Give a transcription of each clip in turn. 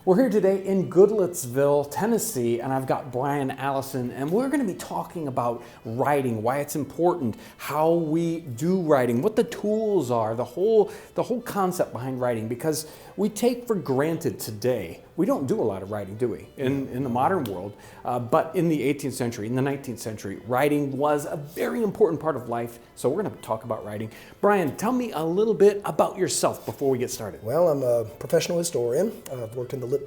We're here today in Goodlettsville, Tennessee, and I've got Brian Allison, and we're going to be talking about writing, why it's important, how we do writing, what the tools are, the whole concept behind writing, because we take for granted today, we don't do a lot of writing, do we, in the modern world, but in the 18th century, in the 19th century, writing was a very important part of life, so we're going to talk about writing. Brian, tell me a little bit about yourself before we get started. Well, I'm a professional historian. I've worked in the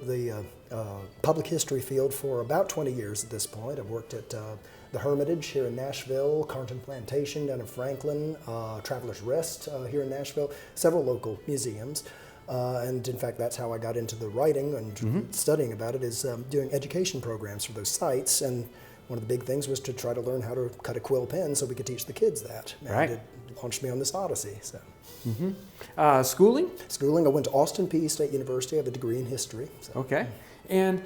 public history field for about 20 years at this point. I've worked at the Hermitage here in Nashville, Carnton Plantation down in Franklin, Travelers Rest here in Nashville, several local museums. And in fact, that's how I got into the writing and studying about it, is doing education programs for those sites. And one of the big things was to try to learn how to cut a quill pen so we could teach the kids that. And right. it launched me on this odyssey. So. Schooling? Schooling, I went to Austin Peay State University. I have a degree in history. So. Okay. And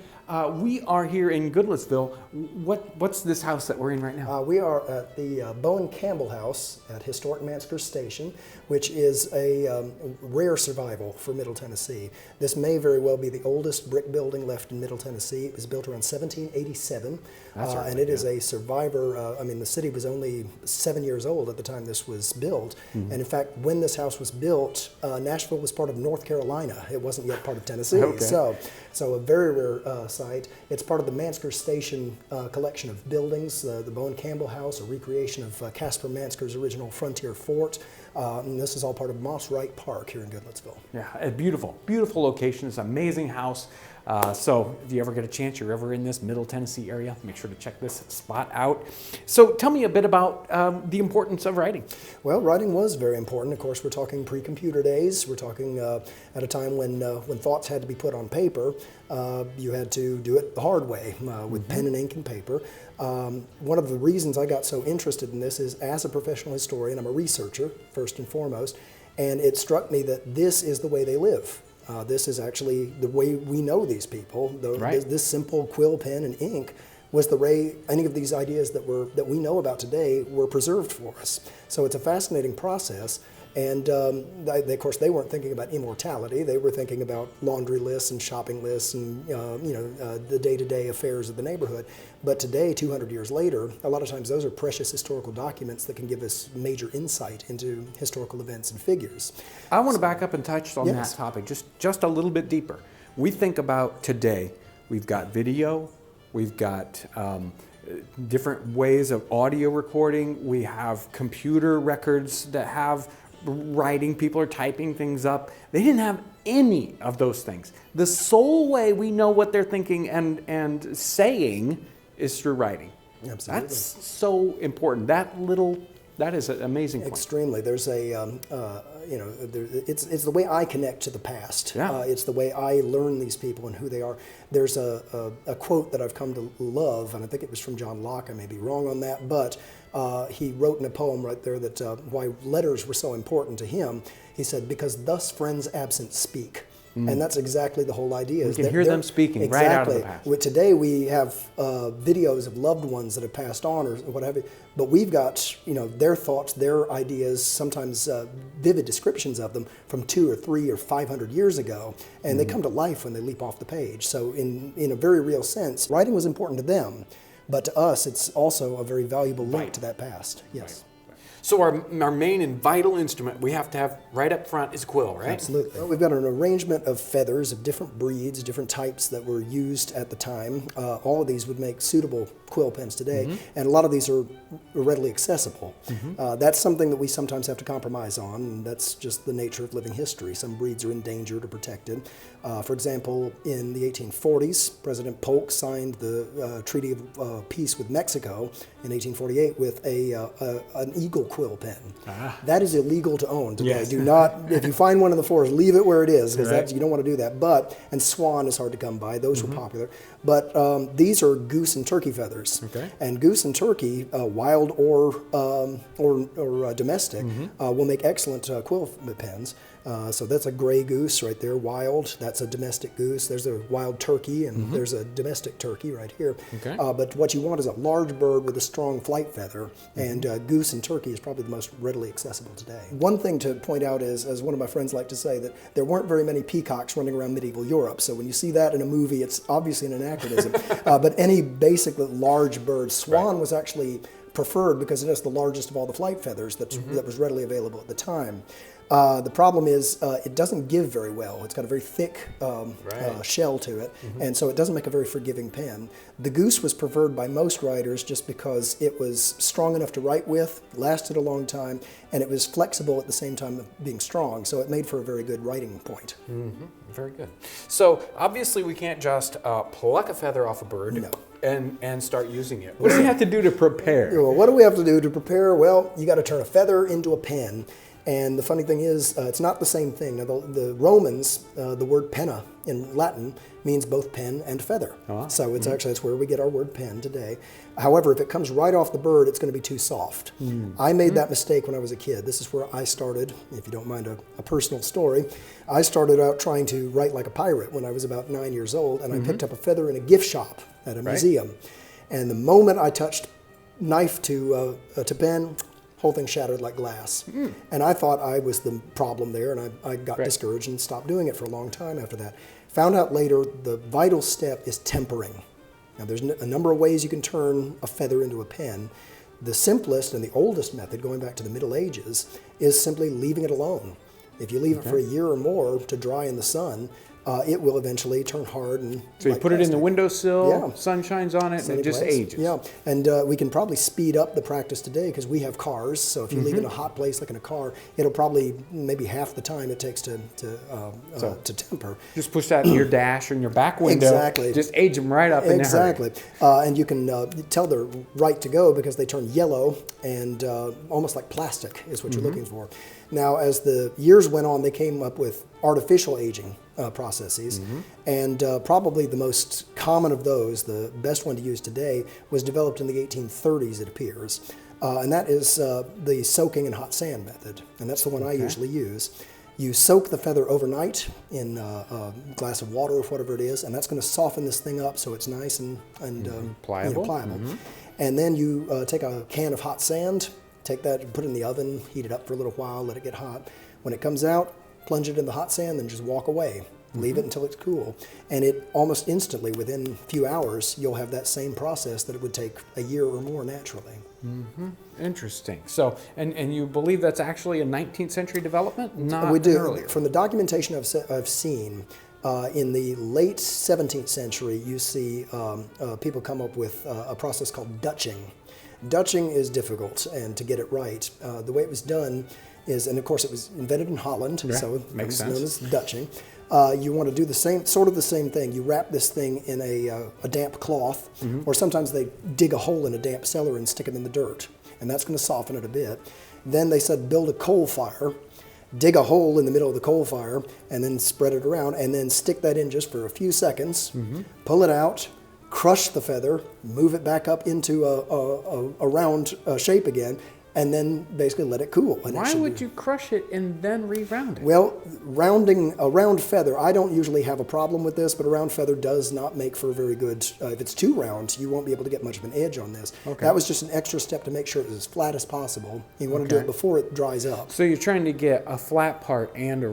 we are here in Goodlettsville. What's this house that we're in right now? We are at the Bowen Campbell House at Historic Mansker Station, which is a rare survival for Middle Tennessee. This may very well be the oldest brick building left in Middle Tennessee. It was built around 1787, and it is a survivor. The city was only 7 years old at the time this was built, and in fact, when this house was built, Nashville was part of North Carolina. It wasn't yet part of Tennessee. Okay. So a very rare site. It's part of the Mansker Station collection of buildings, the Bowen Campbell House, a recreation of Caspar Mansker's original frontier fort. And this is all part of Moss Wright Park here in Goodlettsville. Yeah, a beautiful location. It's an amazing house. So if you ever get a chance, you're ever in this Middle Tennessee area, make sure to check this spot out. So tell me a bit about the importance of writing. Well, writing was very important. Of course, we're talking pre-computer days. We're talking at a time when thoughts had to be put on paper. You had to do it the hard way with pen and ink and paper. One of the reasons I got so interested in this is, as a professional historian, I'm a researcher first and foremost, and it struck me that this is the way they live. This is actually the way we know these people. This simple quill pen and ink was the way any of these ideas that we know about today were preserved for us. So it's a fascinating process. And of course, they weren't thinking about immortality. They were thinking about laundry lists and shopping lists and the day-to-day affairs of the neighborhood. But today, 200 years later, a lot of times those are precious historical documents that can give us major insight into historical events and figures. I want to back up and touch on that topic just a little bit deeper. We think about today. We've got video. We've got different ways of audio recording. We have computer records that have writing. People are typing things up. They didn't have any of those things. The sole way we know what they're thinking and saying is through writing. Absolutely. That's so important. That is an amazing point. Extremely. There's it's the way I connect to the past. Yeah. It's the way I learn these people and who they are. There's a quote that I've come to love, and I think it was from John Locke. I may be wrong on that, but he wrote in a poem right there that why letters were so important to him. He said, "Because thus friends absent speak." And that's exactly the whole idea. We can hear them speaking right out of the past. Today we have videos of loved ones that have passed on or what have you, but we've got their thoughts, their ideas, sometimes vivid descriptions of them from 2 or 3 or 500 years ago, and they come to life when they leap off the page. So in a very real sense, writing was important to them, but to us it's also a very valuable link to that past. Yes. Right. So our main and vital instrument we have to have right up front is a quill, right? Absolutely. We've got an arrangement of feathers of different breeds, different types that were used at the time. All of these would make suitable quill pens today, and a lot of these are readily accessible. That's something that we sometimes have to compromise on, and that's just the nature of living history. Some breeds are endangered or protected. For example, in the 1840s, President Polk signed the Treaty of Peace with Mexico in 1848 with an eagle quill pen. That is illegal to own today. Yes. Do not, if you find one in the forest, leave it where it is, because you don't want to do that. And swan is hard to come by. Those were popular. But these are goose and turkey feathers. Okay. And goose and turkey, wild or domestic, will make excellent quill pens. So that's a gray goose right there, wild. That's a domestic goose. There's a wild turkey, and there's a domestic turkey right here. Okay. But what you want is a large bird with a strong flight feather, and goose and turkey is probably the most readily accessible today. One thing to point out is, as one of my friends like to say, that there weren't very many peacocks running around medieval Europe. So when you see that in a movie, it's obviously an anachronism. But any basic large bird, swan was actually preferred because it has the largest of all the flight feathers that was readily available at the time. The problem is it doesn't give very well. It's got a very thick shell to it, and so it doesn't make a very forgiving pen. The goose was preferred by most writers just because it was strong enough to write with, lasted a long time, and it was flexible at the same time of being strong, so it made for a very good writing point. Very good. So obviously we can't just pluck a feather off a bird. No. And start using it. What do we have to do to prepare? Well, what do we have to do to prepare? Well, you got to turn a feather into a pen. And the funny thing is, it's not the same thing. Now, the Romans, the word penna in Latin means both pen and feather. Oh. So it's actually, that's where we get our word pen today. However, if it comes right off the bird, it's going to be too soft. I made that mistake when I was a kid. This is where I started, if you don't mind a personal story. I started out trying to write like a pirate when I was about 9 years old, and I picked up a feather in a gift shop at a museum. And the moment I touched knife to pen, whole thing shattered like glass. And I thought I was the problem there, and I got discouraged and stopped doing it for a long time after that. Found out later the vital step is tempering. Now there's a number of ways you can turn a feather into a pen. The simplest and the oldest method, going back to the Middle Ages, is simply leaving it alone. If you leave it for a year or more to dry in the sun, it will eventually turn hard and so you put it in the windowsill, sun shines on it, Sunny and it just place. ages. Yeah, and we can probably speed up the practice today because we have cars. So if you leave it in a hot place like in a car, it'll probably maybe half the time it takes to temper. Just push that in your dash or in your back window. Exactly. Just age them right up in Exactly. And you can tell they're right to go because they turn yellow and almost like plastic is what you're looking for. Now, as the years went on, they came up with artificial aging processes, and probably the most common of those, the best one to use today, was developed in the 1830s, it appears, and that is the soaking in hot sand method, and that's the one I usually use. You soak the feather overnight in a glass of water or whatever it is, and that's going to soften this thing up so it's nice and pliable. And then you take a can of hot sand, take that, put it in the oven, heat it up for a little while, let it get hot. When it comes out, plunge it in the hot sand, then just walk away. Leave it until it's cool. And it almost instantly, within a few hours, you'll have that same process that it would take a year or more naturally. Interesting. So, and you believe that's actually a 19th century development? Not we do. Earlier. From the documentation I've seen, in the late 17th century, you see people come up with a process called Dutching. Dutching is difficult, and to get it right, the way it was done is, and of course it was invented in Holland, so it's known as Dutching. You want to do the same, sort of the same thing. You wrap this thing in a damp cloth, or sometimes they dig a hole in a damp cellar and stick it in the dirt, and that's going to soften it a bit. Then they said build a coal fire, dig a hole in the middle of the coal fire, and then spread it around, and then stick that in just for a few seconds, pull it out, crush the feather, move it back up into a round shape again, and then basically let it cool. And Why would you crush it and then re-round it? Well, rounding a round feather, I don't usually have a problem with this, but a round feather does not make for a very good, if it's too round, you won't be able to get much of an edge on this. Okay. That was just an extra step to make sure it was as flat as possible. You want to do it before it dries up. So you're trying to get a flat part and a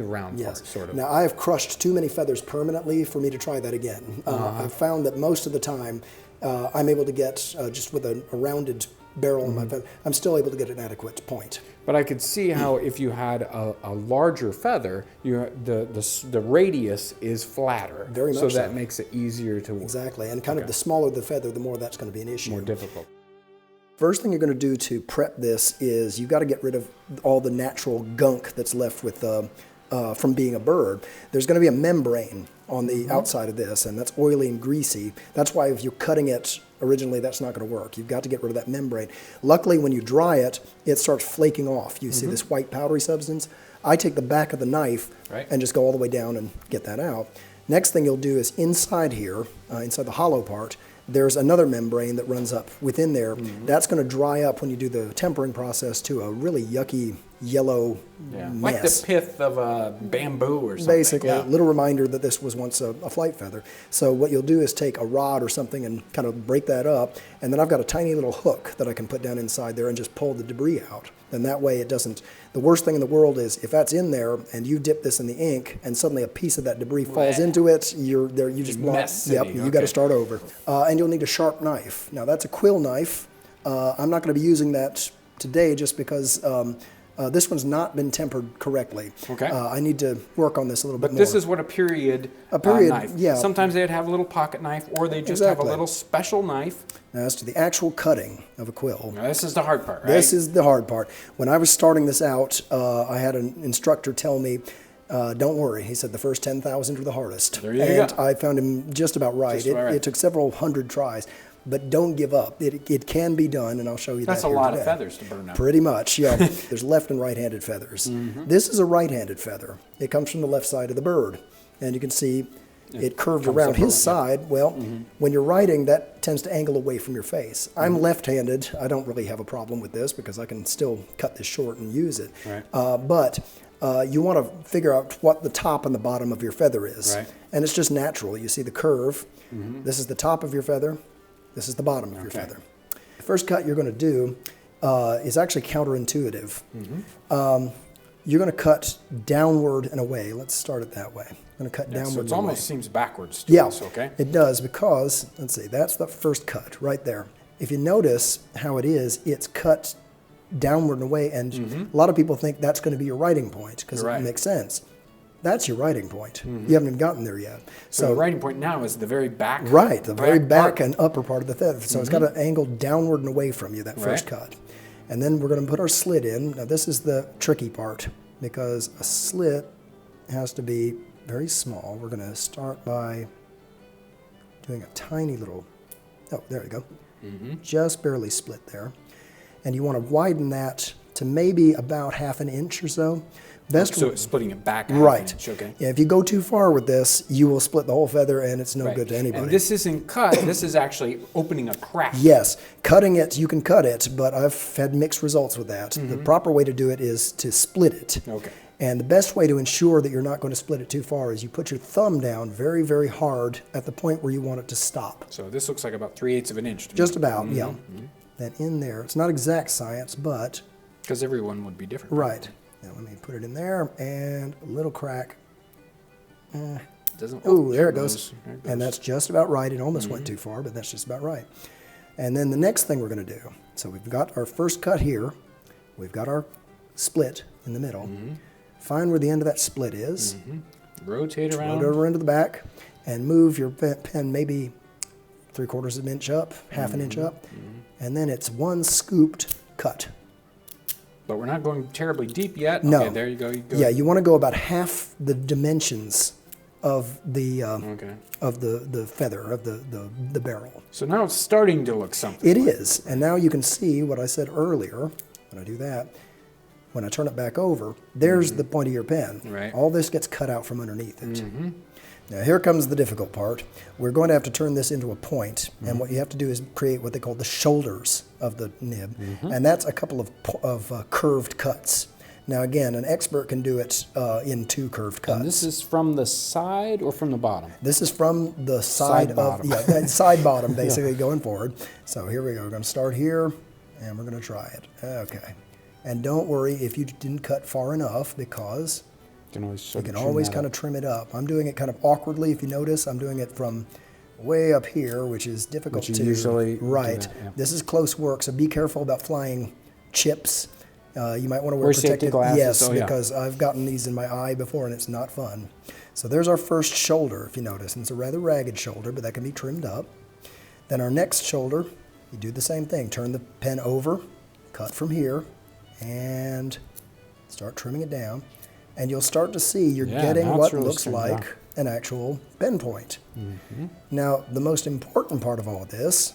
round part, sort of. Now, I have crushed too many feathers permanently for me to try that again. I've found that most of the time, I'm able to get, just with a rounded barrel on my feather, I'm still able to get an adequate point. But I could see how if you had a larger feather, the radius is flatter. Very much so. So. That makes it easier to work. Exactly, and kind of the smaller the feather, the more that's going to be an issue. More difficult. First thing you're going to do to prep this is you've got to get rid of all the natural gunk that's left with from being a bird. There's going to be a membrane on the outside of this, and that's oily and greasy. That's why if you're cutting it originally, that's not going to work. You've got to get rid of that membrane. Luckily, when you dry it, it starts flaking off. You see this white powdery substance? I take the back of the knife and just go all the way down and get that out. Next thing you'll do is inside here, inside the hollow part, there's another membrane that runs up within there. That's going to dry up when you do the tempering process to a really yucky yellow Yeah. mess. Like the pith of a bamboo or something. Basically, yeah. a little reminder that this was once a flight feather. So what you'll do is take a rod or something and kind of break that up, and then I've got a tiny little hook that I can put down inside there and just pull the debris out. And that way it doesn't, the worst thing in the world is if that's in there and you dip this in the ink and suddenly a piece of that debris falls into it, you're there, you just mess Yep, city. you got to start over. And you'll need a sharp knife. Now that's a quill knife. I'm not going to be using that today just because this one's not been tempered correctly. Okay. I need to work on this a little bit But more. this is what a period knife. yeah. Sometimes they'd have a little pocket knife, or they just have a little special knife. Now, as to the actual cutting of a quill, Now, this is the hard part, right? this is the hard part. When I was starting this out, I had an instructor tell me, don't worry. He said the first 10,000 are the hardest. There you and go. I found him just about right. Just about right. It took several hundred tries. But don't give up. It can be done, and I'll show you That's that a here lot today. of feathers to burn up. Pretty much, yeah. There's left and right-handed feathers. This is a right-handed feather. It comes from the left side of the bird. And you can see it curved comes around up his around, side. Well, when you're writing, that tends to angle away from your face. I'm left-handed. I don't really have a problem with this because I can still cut this short and use it. Right. But you want to figure out what the top and the bottom of your feather is. Right. And it's just natural. You see the curve. This is the top of your feather. This is the bottom of your feather. The first cut you're going to do is actually counterintuitive. You're going to cut downward and away. Let's start it that way. I'm going to cut downward So and it away. almost seems backwards to Yeah, us, okay? it does because, let's see, that's the first cut right there. If you notice how it is, it's cut downward and away, and a lot of people think that's going to be your writing point because Right. it makes sense. That's your writing point. You haven't even gotten there yet. So the writing point now is the very back. Right, the very back part. and upper part of the feather. So it's got to angle downward and away from you, that first cut. And then we're going to put our slit in. Now this is the tricky part because a slit has to be very small. We're going to start by doing a tiny little, oh, there we go. Just barely split there. And you want to widen that to maybe about 1/2 inch or so. Best So it's splitting it back. Right. Inch, okay. Yeah, if you go too far with this, you will split the whole feather and it's no Right. good to anybody. And this isn't cut. This is actually opening a crack. Yes, cutting it, you can cut it, but I've had mixed results with that. The proper way to do it is to split it. Okay. And the best way to ensure that you're not going to split it too far is you put your thumb down very, very hard at the point where you want it to stop. So this looks like about 3/8 of an inch to Just about, yeah. Then in there, it's not exact science, but Because everyone would be different. right. Now let me put it in there and a little crack. Doesn't. Oh, there it goes. There it And that's just about right. It almost went too far, but that's just about right. And then the next thing we're going to do, so we've got our first cut here. We've got our split in the middle. Find where the end of that split is. Rotate around. Roll it over into the back and move your pen maybe 3/4 of an inch up, 1/2 an inch up. And then it's one scooped cut. But we're not going terribly deep yet. No. Okay, there you go. You go. Yeah, you want to go about half the dimensions of the Okay. of the feather of the barrel. So now it's starting to look something. It is, and now you can see what I said earlier. When I do that, when I turn it back over, there's the point of your pen. Right. All this gets cut out from underneath it. Now here comes the difficult part. We're going to have to turn this into a point, and what you have to do is create what they call the shoulders of the nib, and that's a couple of curved cuts. Now again, an expert can do it in 2 curved cuts. And this is from the side or from the bottom? This is from the side bottom. side bottom, basically going forward. So here we go. We're going to start here, and we're going to try it. Okay. And don't worry if you didn't cut far enough, because You you can always kind of trim it up. I'm doing it kind of awkwardly. If you notice, I'm doing it from way up here, which is difficult Which you to usually do right. that, yeah. This is close work, so be careful about flying chips. You might want to wear Wear safety protective glasses, yes, oh, yeah. because I've gotten these in my eye before, and it's not fun. So there's our first shoulder, if you notice, and it's a rather ragged shoulder, but that can be trimmed up. Then our next shoulder, you do the same thing. Turn the pen over, cut from here, and start trimming it down. And you'll start to see you're Yeah, getting now it's what really looks starting to like an actual pen point. Now, the most important part of all of this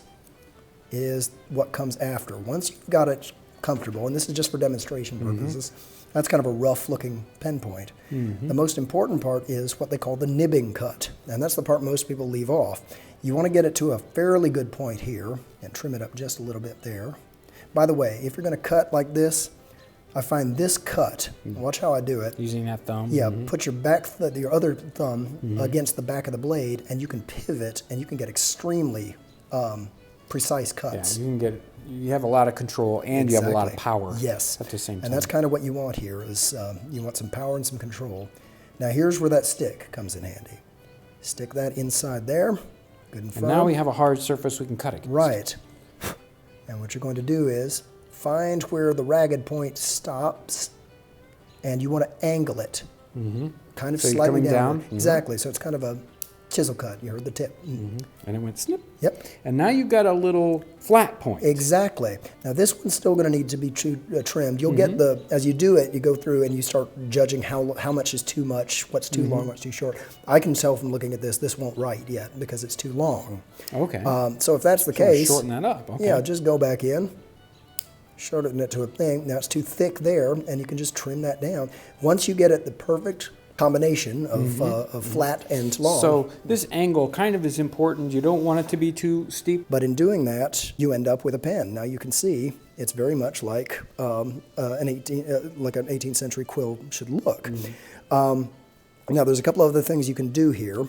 is what comes after. Once you've got it comfortable, and this is just for demonstration purposes, that's kind of a rough looking pen point. The most important part is what they call the nibbing cut, and that's the part most people leave off. You want to get it to a fairly good point here and trim it up just a little bit there. By the way, if you're going to cut like this, I find this cut. Watch how I do it. Using that thumb. Yeah, put your your other thumb against the back of the blade, and you can pivot, and you can get extremely precise cuts. Yeah, you have a lot of control, and you have a lot of power. Yes, at the same time. And that's kind of what you want here. Is you want some power and some control. Now here's where that stick comes in handy. Stick that inside there, good and firm. And now we have a hard surface we can cut against. Right. And what you're going to do is find where the ragged point stops, and you want to angle it, kind of So you're slightly coming down. down? Exactly. So it's kind of a chisel cut. You heard the tip. And it went snip. Yep. And now you've got a little flat point. Exactly. Now this one's still going to need to be trimmed. You'll get as you do it, you go through and you start judging how much is too much, what's too long, what's too short. I can tell from looking at this won't write yet because it's too long. Okay. So if that's the case, shorten that up. Okay. yeah, just go back in, shorten it to a thing. Now it's too thick there, and you can just trim that down. Once you get it the perfect combination of flat and long. So this angle kind of is important. You don't want it to be too steep. But in doing that, you end up with a pen. Now you can see it's very much like an 18th century quill should look. Now there's a couple of other things you can do here.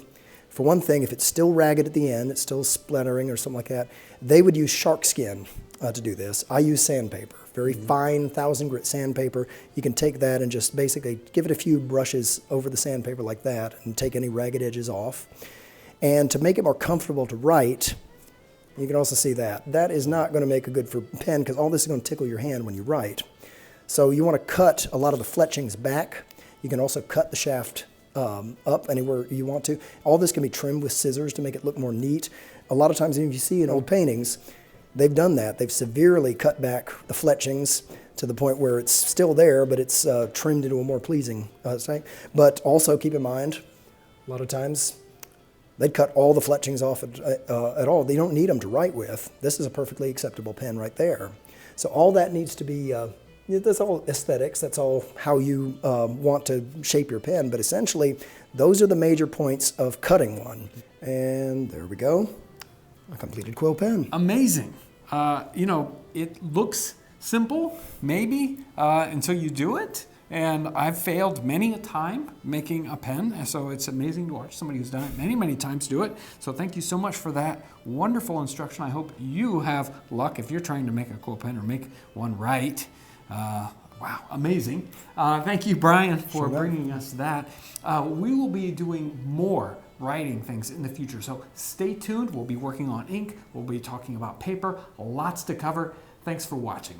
For one thing, if it's still ragged at the end, it's still splattering or something like that, they would use shark skin to do this. I use sandpaper, very fine 1,000 grit sandpaper. You can take that and just basically give it a few brushes over the sandpaper like that and take any ragged edges off. And to make it more comfortable to write, you can also see that. That is not going to make a good for pen because all this is going to tickle your hand when you write. So you want to cut a lot of the fletchings back. You can also cut the shaft up anywhere you want to. All this can be trimmed with scissors to make it look more neat. A lot of times, if you see in old paintings, they've done that. They've severely cut back the fletchings to the point where it's still there, but it's trimmed into a more pleasing state. But also keep in mind, a lot of times, they'd cut all the fletchings off at all. They don't need them to write with. This is a perfectly acceptable pen right there. So all that needs to be, that's all aesthetics. That's all how you want to shape your pen. But essentially, those are the major points of cutting one. And there we go, a completed quill pen. Amazing. You know, it looks simple, maybe, until you do it. And I've failed many a time making a pen, so it's amazing to watch somebody who's done it many, many times do it. So thank you so much for that wonderful instruction. I hope you have luck if you're trying to make a quill pen or make one right. Wow, amazing. Thank you, Brian, for bringing us that. We will be doing more writing things in the future, so stay tuned. We'll be working on ink. We'll be talking about paper. Lots to cover. Thanks for watching.